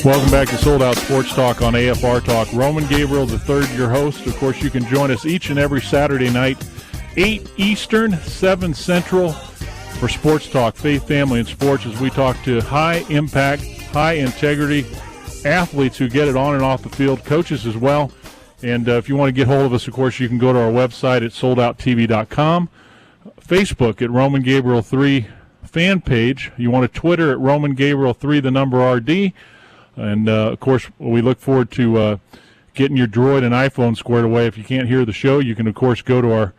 Welcome back to Sold Out Sports Talk on AFR Talk. Roman Gabriel III, your host. Of course, you can join us each and every Saturday night, 8 Eastern, 7 Central, for Sports Talk, Faith, Family, and Sports, as we talk to high-impact, high-integrity athletes who get it on and off the field, coaches as well. And if you want to get hold of us, of course, you can go to our website at soldouttv.com, Facebook at Roman Gabriel 3 fan page. You want to Twitter at Roman Gabriel 3, the number RD. And, of course, we look forward to getting your Droid and iPhone squared away. If you can't hear the show, you can, of course, go to our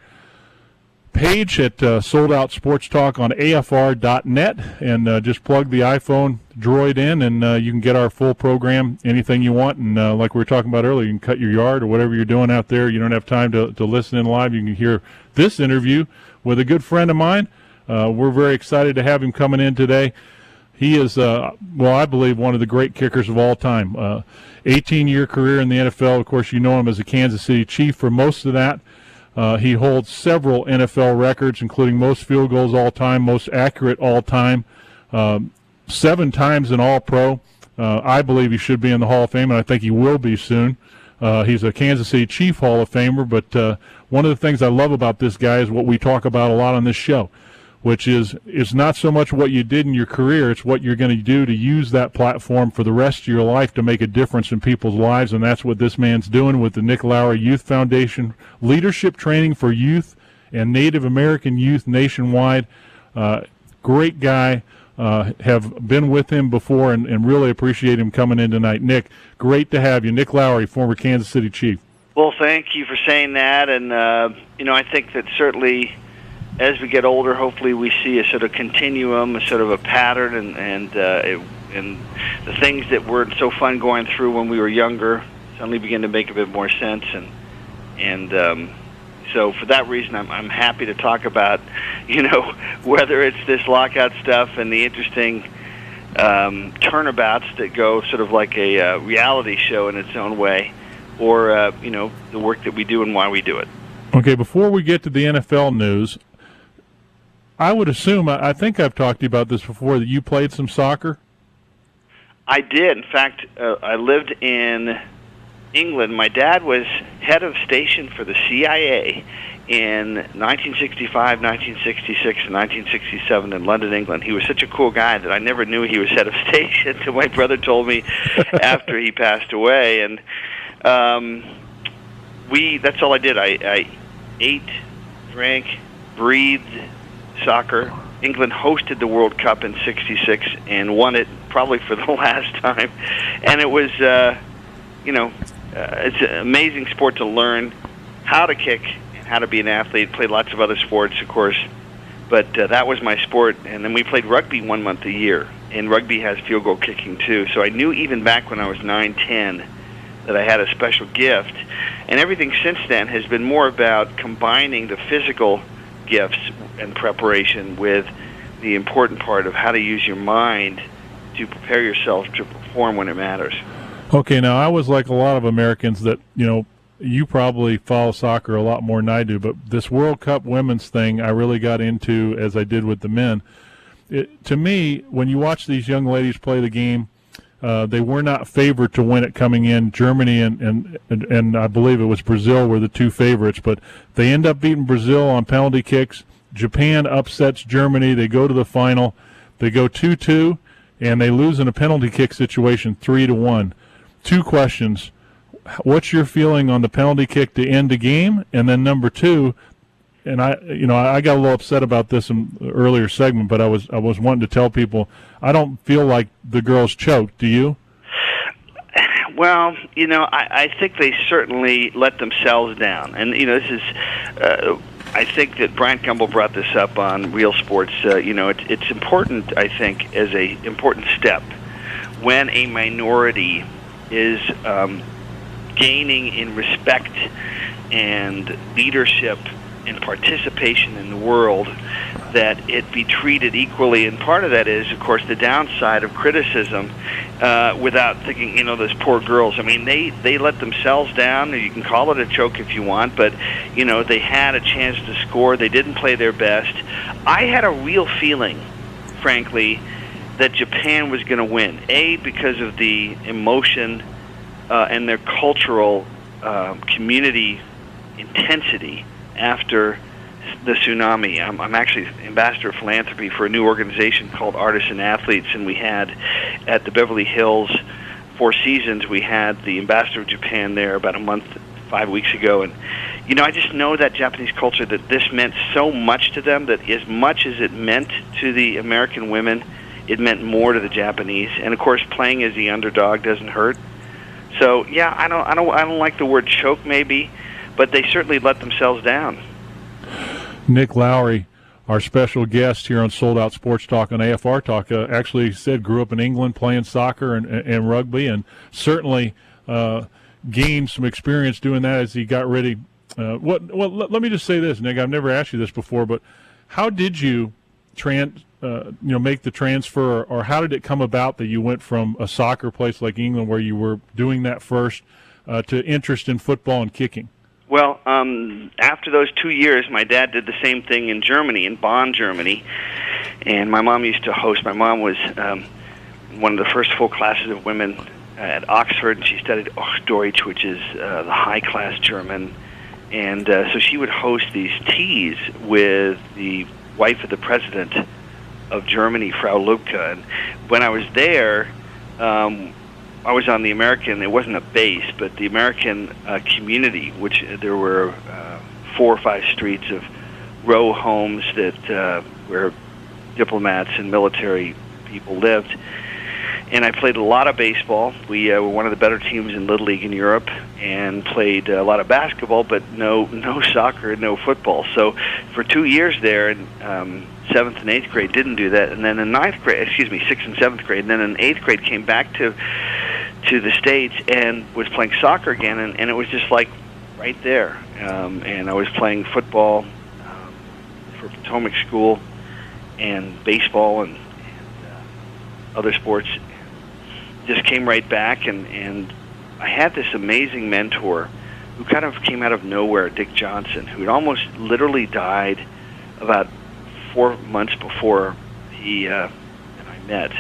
page at Sold Out Sports Talk on AFR.net and just plug the iPhone Droid in, and you can get our full program, anything you want. And like we were talking about earlier, you can cut your yard or whatever you're doing out there. You don't have time to listen in live. You can hear this interview with a good friend of mine. We're very excited to have him coming in today. He is, I believe, one of the great kickers of all time. 18-year career in the NFL. Of course, you know him as a Kansas City Chief for most of that. He holds several NFL records, including most field goals all time, most accurate all time, 7 times an All-Pro. I believe he should be in the Hall of Fame, and I think he will be soon. He's a Kansas City Chief Hall of Famer, but one of the things I love about this guy is what we talk about a lot on this show, which is it's not so much what you did in your career, it's what you're going to do to use that platform for the rest of your life to make a difference in people's lives, and that's what this man's doing with the Nick Lowery Youth Foundation, leadership training for youth and Native American youth nationwide. Great guy. Have been with him before and really appreciate him coming in tonight. Nick, great to have you. Nick Lowery, former Kansas City Chief. Well, thank you for saying that, and I think that certainly as we get older, hopefully we see a sort of continuum, a sort of a pattern, and the things that were so fun going through when we were younger suddenly begin to make a bit more sense. So for that reason, I'm happy to talk about, whether it's this lockout stuff and the interesting turnabouts that go sort of like a reality show in its own way, or the work that we do and why we do it. Okay, before we get to the NFL news, I would assume, I think I've talked to you about this before, that you played some soccer? I did. In fact, I lived in England. My dad was head of station for the CIA in 1965, 1966, and 1967 in London, England. He was such a cool guy that I never knew he was head of station until my brother told me after he passed away. And that's all I did. I ate, drank, breathed soccer. England hosted the World Cup in '66 and won it probably for the last time. And it was, it's an amazing sport to learn how to kick and how to be an athlete. Played lots of other sports, of course, but that was my sport. And then we played rugby 1 month a year, and rugby has field goal kicking too. So I knew even back when I was 9, 10 that I had a special gift. And everything since then has been more about combining the physical gifts and preparation with the important part of how to use your mind to prepare yourself to perform when it matters. Okay, now I was like a lot of Americans that, you probably follow soccer a lot more than I do, but this World Cup women's thing I really got into as I did with the men. To me, when you watch these young ladies play the game, they were not favored to win it coming in. Germany and I believe it was Brazil were the 2 favorites, but they end up beating Brazil on penalty kicks. Japan upsets Germany. They go to the final. They go 2-2, and they lose in a penalty kick situation 3-1. 2 questions. What's your feeling on the penalty kick to end the game? And then number 2, and I got a little upset about this in the earlier segment, but I was wanting to tell people I don't feel like the girls choked. Do you? Well, I think they certainly let themselves down, and this is. I think that Brian Gumbel brought this up on Real Sports. It's important, I think, as a important step when a minority is gaining in respect and leadership and participation in the world, that it be treated equally. And part of that is, of course, the downside of criticism without thinking, those poor girls. I mean, they let themselves down, or you can call it a choke if you want, but, they had a chance to score. They didn't play their best. I had a real feeling, frankly, that Japan was going to win. A, because of the emotion and their cultural community intensity after the tsunami. I'm actually ambassador of philanthropy for a new organization called Artists and Athletes, and we had at the Beverly Hills Four Seasons, we had the ambassador of Japan there about a month, 5 weeks ago, and I just know that Japanese culture, that this meant so much to them, that as much as it meant to the American women, it meant more to the Japanese. And of course, playing as the underdog doesn't hurt. So yeah, I don't like the word choke maybe, but they certainly let themselves down. Nick Lowery, our special guest here on Sold Out Sports Talk on AFR Talk, actually said grew up in England playing soccer and rugby, and certainly gained some experience doing that as he got ready. Let me just say this, Nick. I've never asked you this before, but how did you make the transfer, or how did it come about that you went from a soccer place like England, where you were doing that first, to interest in football and kicking? Well, after those 2 years, my dad did the same thing in Germany, in Bonn, Germany, and my mom used to host. My mom was one of the first full classes of women at Oxford, and she studied Hochdeutsch, which is the high-class German, and so she would host these teas with the wife of the president of Germany, Frau Lubka. And when I was there, I was on the American, it wasn't a base, but the American community, which there were 4 or 5 streets of row homes that where diplomats and military people lived. And I played a lot of baseball. We were one of the better teams in Little League in Europe, and played a lot of basketball, but no soccer, no football. So for 2 years there, in 7th and 8th grade, didn't do that. And then in 6th and 7th grade, and then in 8th grade came back to the States and was playing soccer again, and it was just like right there. And I was playing football for Potomac School, and baseball and other sports. Just came right back, and I had this amazing mentor who kind of came out of nowhere, Dick Johnson, who had almost literally died about 4 months before he and I met.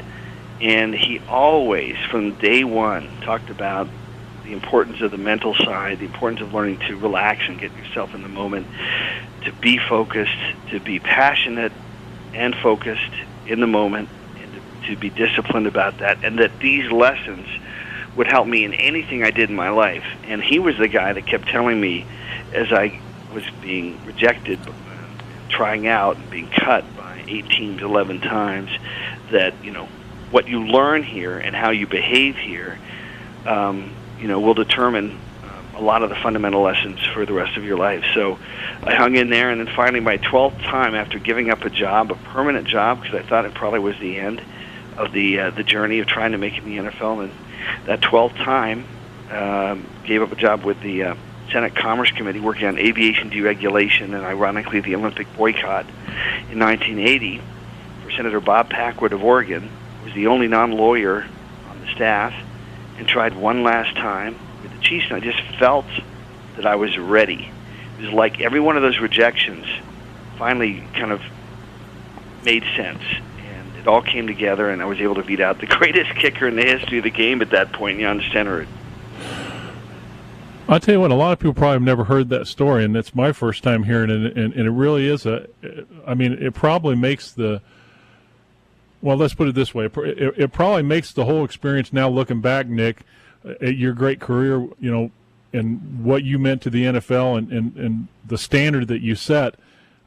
And he always, from day one, talked about the importance of the mental side, the importance of learning to relax and get yourself in the moment, to be focused, to be passionate and focused in the moment, to be disciplined about that, and that these lessons would help me in anything I did in my life. And he was the guy that kept telling me, as I was being rejected, trying out, and being cut by 8 teams 11 times, that what you learn here and how you behave here, will determine a lot of the fundamental lessons for the rest of your life. So I hung in there, and then finally, my 12th time, after giving up a job, a permanent job, because I thought it probably was the end of the journey of trying to make it in the NFL, and that 12th time, gave up a job with the Senate Commerce Committee working on aviation deregulation and, ironically, the Olympic boycott in 1980 for Senator Bob Packwood of Oregon. Was the only non-lawyer on the staff, and tried one last time with the Chiefs, and I just felt that I was ready. It was like every one of those rejections finally kind of made sense. It all came together, and I was able to beat out the greatest kicker in the history of the game at that point, Jan Stenerud. I'll tell you what, a lot of people probably have never heard that story, and it's my first time hearing it, and it really is it probably makes let's put it this way, it probably makes the whole experience now, looking back, Nick, at your great career, and what you meant to the NFL and the standard that you set.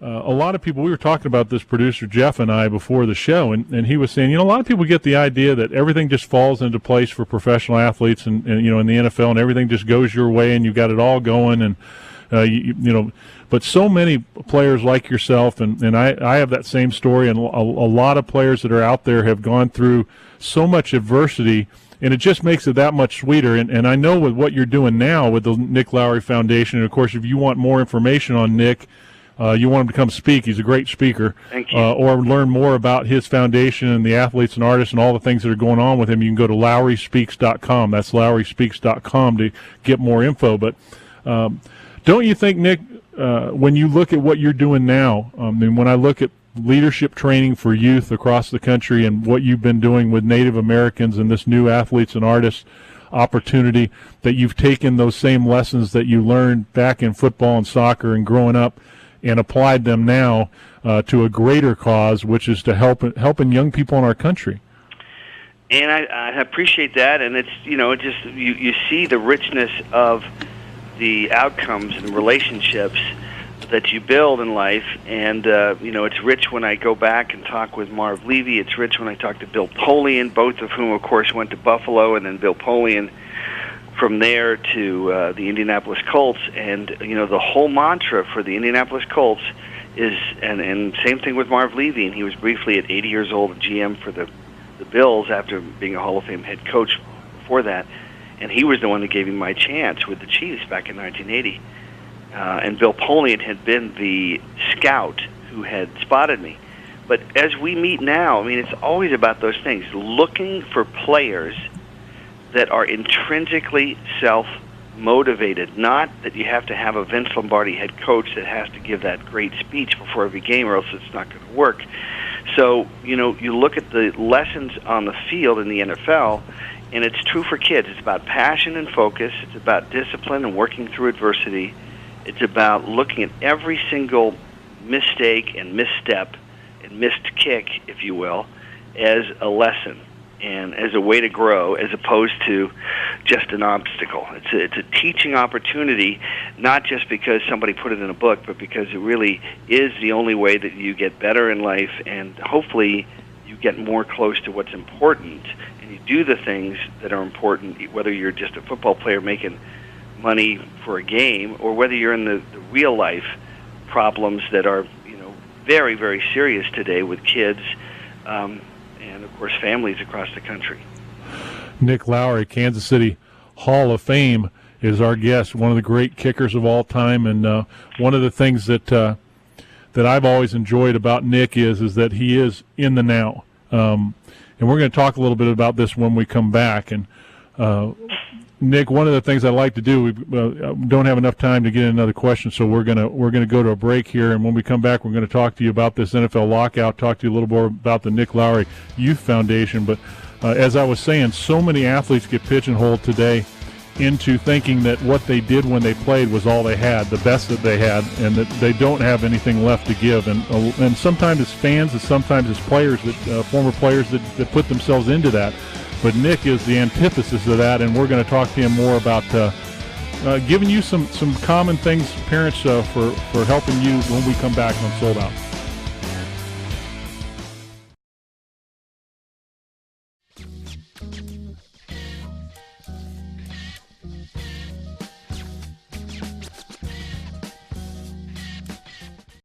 A lot of people, we were talking about this, producer Jeff and I, before the show, and he was saying, a lot of people get the idea that everything just falls into place for professional athletes and in the NFL, and everything just goes your way and you got it all going, and but so many players like yourself, and I have that same story, and a lot of players that are out there have gone through so much adversity, and it just makes it that much sweeter. And I know with what you're doing now with the Nick Lowery Foundation, and of course, if you want more information on Nick, you want him to come speak. He's a great speaker. Thank you. Or learn more about his foundation and the athletes and artists and all the things that are going on with him. You can go to LowerySpeaks.com. That's LowerySpeaks.com to get more info. But don't you think, Nick, when you look at what you're doing now, when I look at leadership training for youth across the country and what you've been doing with Native Americans and this new athletes and artists opportunity, that you've taken those same lessons that you learned back in football and soccer and growing up and applied them now to a greater cause, which is to helping young people in our country. And I appreciate that, and it's, it just you see the richness of the outcomes and relationships that you build in life, and it's rich when I go back and talk with Marv Levy. It's rich when I talk to Bill Polian, both of whom, of course, went to Buffalo, and then Bill Polian from there to the Indianapolis Colts. And the whole mantra for the Indianapolis Colts is, and same thing with Marv Levy, and he was briefly at 80 years old a GM for the Bills after being a Hall of Fame head coach before that, and he was the one that gave me my chance with the Chiefs back in 1980. And Bill Polian had been the scout who had spotted me. But as we meet now, it's always about those things, looking for players that are intrinsically self-motivated, not that you have to have a Vince Lombardi head coach that has to give that great speech before every game or else it's not going to work. So, you look at the lessons on the field in the NFL, and it's true for kids. It's about passion and focus. It's about discipline and working through adversity. It's about looking at every single mistake and misstep and missed kick, if you will, as a lesson and as a way to grow, as opposed to just an obstacle. It's a teaching opportunity, not just because somebody put it in a book, but because it really is the only way that you get better in life, and hopefully you get more close to what's important, and you do the things that are important, whether you're just a football player making money for a game, or whether you're in the real life problems that are very, very serious today with kids and of course families across the country. Nick Lowery, Kansas City Hall of Fame, is our guest, one of the great kickers of all time, and one of the things that I've always enjoyed about Nick is that he is in the now, and we're going to talk a little bit about this when we come back. And Nick, one of the things I like to do, we don't have enough time to get another question, so we're gonna go to a break here, and when we come back, we're going to talk to you about this NFL lockout, talk to you a little more about the Nick Lowery Youth Foundation. But as I was saying, so many athletes get pigeonholed today into thinking that what they did when they played was all they had, the best that they had, and that they don't have anything left to give. And sometimes as fans, and sometimes as players, former players that put themselves into that. But Nick is the antithesis of that, and we're going to talk to him more about giving you some common things, parents, for helping you when we come back on Sold Out.